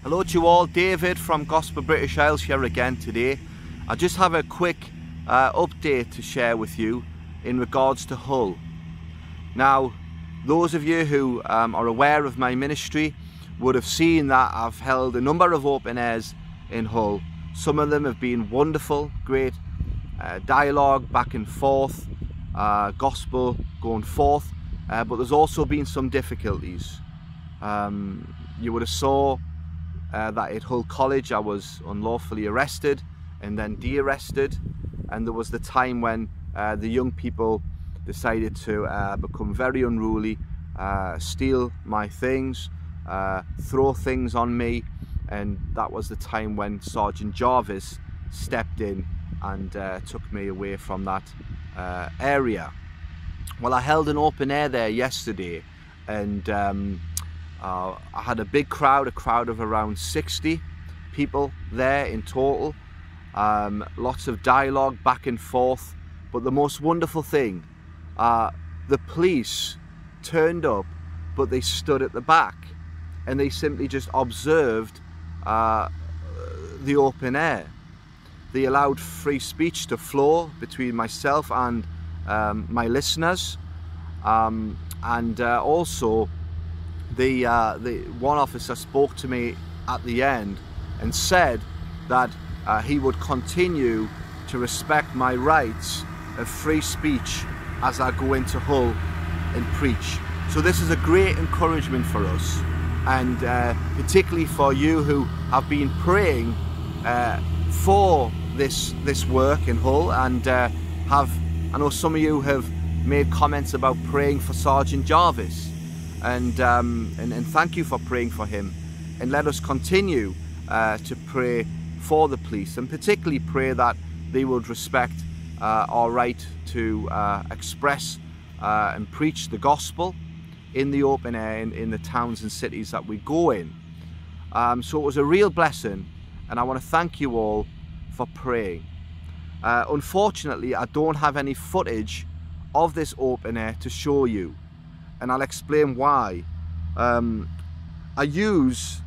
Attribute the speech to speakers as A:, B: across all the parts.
A: Hello to you all, David from Gospel British Isles here again today. I just have a quick update to share with you in regards to Hull. Now, those of you who are aware of my ministry would have seen that I've held a number of open airs in Hull. Some of them have been wonderful, great dialogue back and forth, gospel going forth, but there's also been some difficulties. You would have saw that at Hull College I was unlawfully arrested and then de-arrested, and there was the time when the young people decided to become very unruly, steal my things, throw things on me, and that was the time when Sergeant Jarvis stepped in and took me away from that area. Well, I held an open air there yesterday, and I had a big crowd, a crowd of around 60 people there in total. Lots of dialogue back and forth, but the most wonderful thing, the police turned up, but they stood at the back and they simply just observed the open air. They allowed free speech to flow between myself and my listeners, and also the one officer spoke to me at the end and said that he would continue to respect my rights of free speech as I go into Hull and preach. So this is a great encouragement for us, and particularly for you who have been praying for this work in Hull, and I know some of you have made comments about praying for Sergeant Jarvis. And thank you for praying for him, and let us continue to pray for the police, and particularly pray that they would respect our right to express and preach the gospel in the open air in the towns and cities that we go in. So it was a real blessing, and I want to thank you all for praying. Unfortunately, I don't have any footage of this open air to show you, and I'll explain why. I use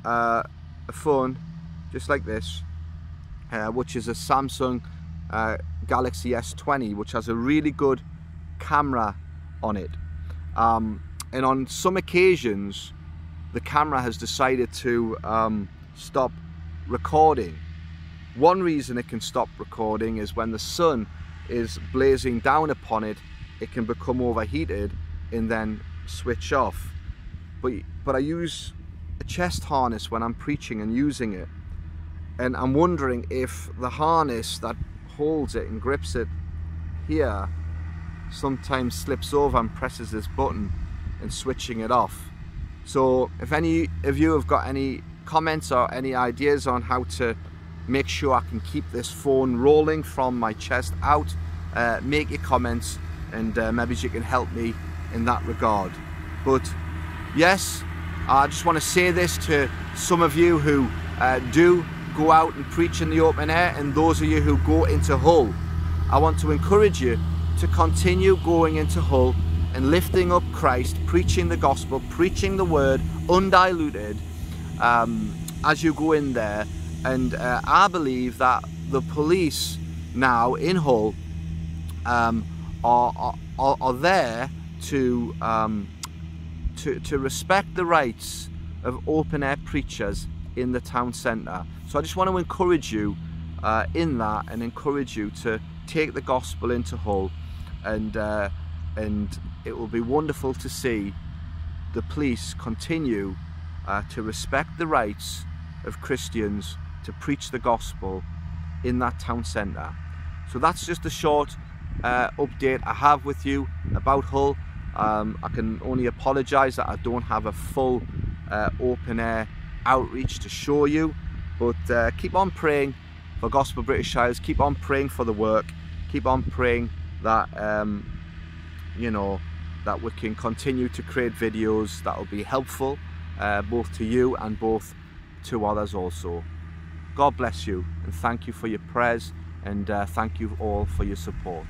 A: a phone just like this, which is a Samsung Galaxy S20, which has a really good camera on it. And on some occasions, the camera has decided to stop recording. One reason it can stop recording is when the sun is blazing down upon it, it can become overheated and then switch off. But I use a chest harness when I'm preaching and using it, and I'm wondering if the harness that holds it and grips it here sometimes slips over and presses this button and switching it off. So if any of you have got any comments or any ideas on how to make sure I can keep this phone rolling from my chest out, make your comments, and maybe you can help me in that regard. But yes, I just want to say this to some of you who do go out and preach in the open air, and those of you who go into Hull. I want to encourage you to continue going into Hull and lifting up Christ, preaching the gospel, preaching the word undiluted as you go in there. And I believe that the police now in Hull are there to respect the rights of open air preachers in the town centre. So I just want to encourage you in that, and encourage you to take the gospel into Hull, and it will be wonderful to see the police continue to respect the rights of Christians to preach the gospel in that town centre. So that's just a short update I have with you about Hull. I can only apologise that I don't have a full open air outreach to show you, but keep on praying for Gospel British Isles, keep on praying for the work, keep on praying that you know, that we can continue to create videos that will be helpful both to you and both to others also. God bless you, and thank you for your prayers, and thank you all for your support.